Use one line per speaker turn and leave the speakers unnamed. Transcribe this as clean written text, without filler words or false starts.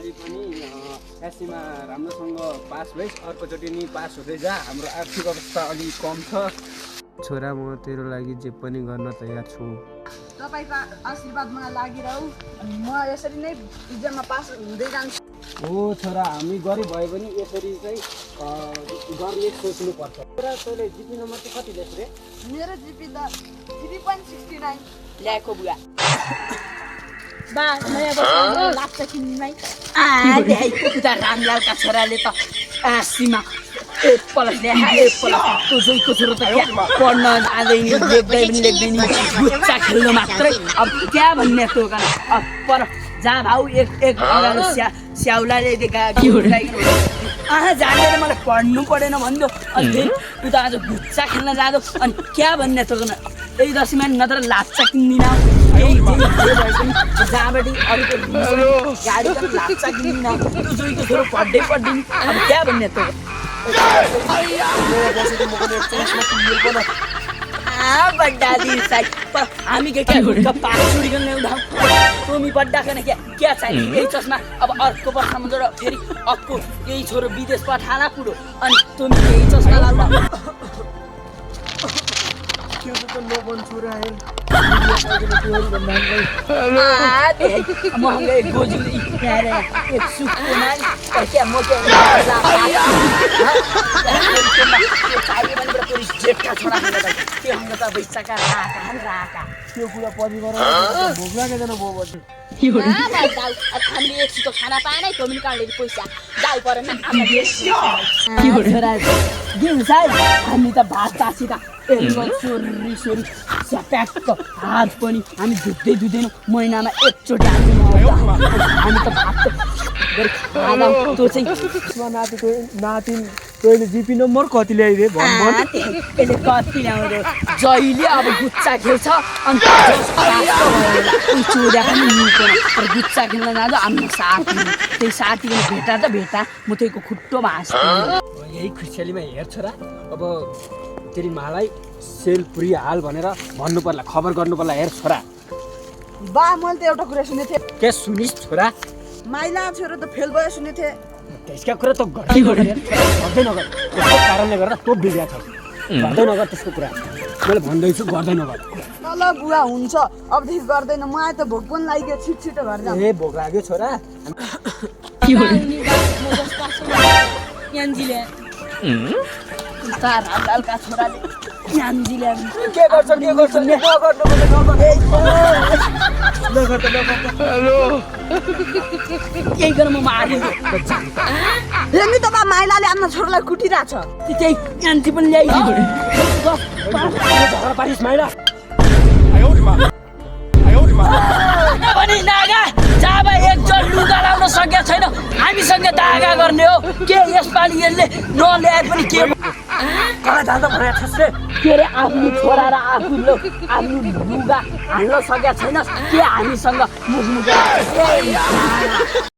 यसरी पनि एससीमा राम्रोसँग पास भइस्, अर्कोचोटि नि पास हुँदै जा। हाम्रो आर्थिक अवस्था अलि कम छ। छोरा, म तेरो लागि जे पनि गर्न तयार छु।
तपाईको आशीर्वाद मलाई लागिरहु अनि म यसरी नै इक्जाममा पास हुँदै जान्छु।
हो छोरा, हामी गरिब भए पनि यसरी चाहिँ गर्ने सोच्नुपर्छ। छोरा, तैँले जिपी नम्बर चाहिँ कति ल्याएको रे?
मेरो जिपी त 3.69
ल्याएको बुवा।
बा नयाँ वर्ष लाग्छ किन्नै।
ल्याएको उता रामलालका छोराले त आसीमा एक पलक ल्याए, एक पलक त्यो जोइको छोरो त क्या पढ्न जाँदैन, लेख्दैन, गुच्चा खेल्नु मात्रै। अब क्या भन्ने त्यो गर्न अब पर जा भाउ एक अगाडि स्याउलाले जानेर मलाई पढ्नु पढेन भन्दो। अनि फेरि उता आज गुच्चा खेल्न जाँदो। अनि क्या भन्ने त्यो गर्न यही दसैँमा नत्र लाप्चा किन्दिन, जहाँबाट अरूको गाडी त लाप्चा किन्दिन। त्यो जोइको छोरो पढ्दै पढ्दैन। अब क्या भन्ने त्यो बड्डा दिन साइड पर हामी के क्या हुर्का पास छुडिकन ल्याउँदा तोमी बड्डा खाने क्या चाहिन्छ यही चस्मा। अब अर्को वर्षमा जोड फेरि अक्को यही छोरो विदेश पठाला कुरो अनि तोमी यही चस्मा लाउँदा महँगै गोजी एक सुखको नानी क्या म जेठका छोरा त्यो हाम्रो त बैसाका राका
त्यो कुरा पछि गरेर भोक लागेदैन बाउपछि।
हामीले एक छिटो खाना पाएन तोमी काँडले पैसा दाउ परेन हामी त भात तासी त सोरी स्याप्याक्क हात पनि हामी धुँदैनौँ। महिनामा एकचोटि हामी त भात त्यो चाहिँ
नाति तैँले जिपी नम्बर कति ल्याइदिए
यसले कति ल्याउँदो जहिले अब गुच्चा खेल्छ अनि चोर्या पनि मिल्दैन। तर गुच्चा खेल्न जाँदा आफ्नो साथी त्यही साथीले भेटा त भेटा म त्यहीको खुट्टोमा हाँस्छु।
यही खुसियालीमा हेर छोरा, अब तेरी मालाई सेल पुरी हाल भनेर भन्नु पर्ला, खबर गर्नु पर्ला। हेर छोरा,
बा मैले त एउटा कुरा सुनेको थिएँ।
के सुनिस् छोरा?
माइला छोरो त फेल भयो सुनेको थिएँ।
त्यसका कुरा त गर्दै नगर। त्यसको कारणले गर्दा तँ बिग्रिया छ। गर्दै नगर त्यसको कुरा। मैले भन्दैछु गर्दै नगर।
ल बुवा हुन्छ, अबदेखि गर्दैन। म आए त भोक पनि लाग्यो, छिटो घर जाऊ।
ए भोक लाग्यो छोरा।
रामलालका छोराले
के गर्छ
यही गरेर म मार्ने
हेर्नु त बा माइलाले आफ्नो छोरालाई कुटिरहेछ।
त्यही यान्ती पनि ल्याइदियो
पारिस माइला
पनि नागा जब एकजन लुगा लाउन सकेको छैन हामीसँग दागा गर्ने हो के यसपालि यसले नल्याए पनि के के अरे आफ्नो छोरा र आफ्नो लुगा हाल्न सकेको छैन के हामीसँग मुखमुख